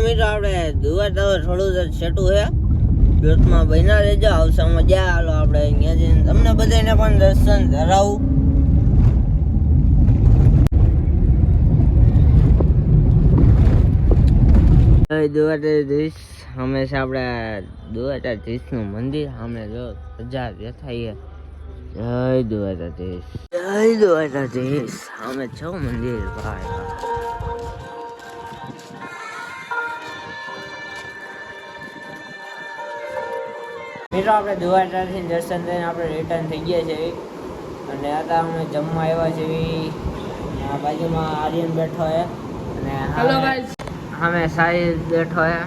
મિત્રો આપણે દુવા તો થોડું છેટું છે બેટમાં બન્યા રહેજો, આવશે મજા. હાલો આપણે અહીંયા જઈને તમને બધાને પણ દર્શન ધરાવું. દ્વારકાધીશ હંમેશા આપણે દ્વારકાધીશનું મંદિર અમે જો સજા દેખાય. જય દ્વારકાધીશ, જય દ્વારકાધીશ. અમે છો મંદિર ભાઈ. મિત્રો આપણે દ્વારકાથી દર્શન થઈને આપણે રિટર્ન થઈ ગયા છે અને आता અમે જમવા આવ્યા છીએ. આ બાજુમાં આર્યન બેઠો છે અને હેલો ગાઈસ અમે સાઈ બેઠો છે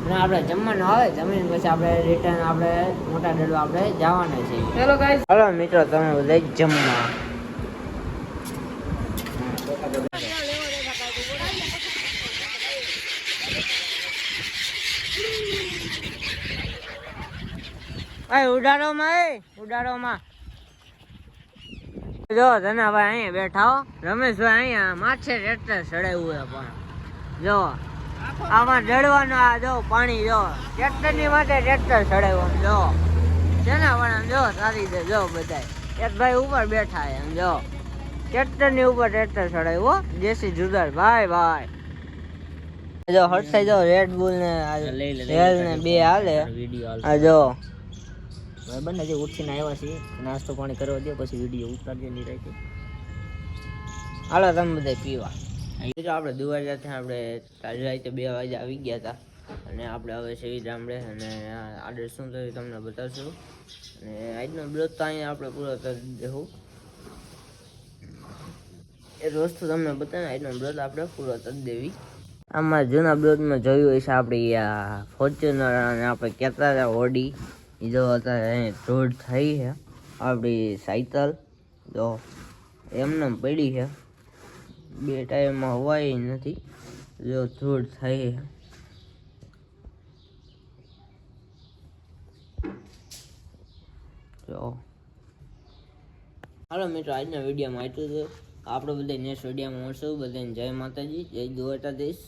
અને આપણે જમવાનું આવે, જમીન પછી આપણે રિટર્ન આપણે મોટા ડેડવા આપણે જવાના છીએ. હેલો ગાઈસ, હાલો મિત્રો તમે બધા જમવા. ઉડાડોમાં જો ધનાભાઈ અહીંયા બેઠા હો. રમેશભાઈ અહીંયા માછે ટ્રેક્ટર ચડાવ્યું છે પણ જો આમાં ડળવાનું. આ જો પાણી જો ટ્રેક્ટર ની માટે ટ્રેક્ટર ચડાવ્યું જો જેના પણ જો સારી દે જો બધા. એક ભાઈ ઉપર બેઠા છે એમ જો ટ્રેક્ટર ની ઉપર ટ્રેક્ટર ચડાવ્યું. જેસી જુદાર ભાઈ ભાઈ જો હટસાઈ જો રેડ બુલ ને રેલ ને બે હાલે. આ જો બંને જે ઉઠીને આવ્યા છીએ, નાસ્તો પાણી કરવા દે પછી વિડીયો ઉતારજે નહીં રાખી. હાલો તમે બધા પીવા. આપણે દ્વારકાથી આપણે કાલે રાતે 2 વાગે આવી ગયા હતા અને આપણે હવે સેવી ગામડે અને આડે શું થયું તમને બતાવશું. અને આજનો બ્લોગ તો અહીંયા આપણે પૂરો કરી દેવું. એ વસ્તુ તમને બતાવે આજનો બ્લોગ આપણે પૂરો કરી દેવી. આમાં જૂના બ્લોગમાં જોયું હશે આપણી આ ફોર્ચ્યુનર અને આપણે કહેતા હતા ઓડી એ જો અત્યારે ધૂળ થઈ છે. આપણી સાયકલ જો એમને પડી છે, 2 ટાયરમાં હવાય નથી જો ધૂળ થઈ છે. જો હાલો મિત્રો આજના વિડીયોમાં આટલું હતું. આપણે બધા નેક્સ્ટ વિડીયોમાં મળશું. બધાને જય માતાજી, જય દ્વારકાધીશ.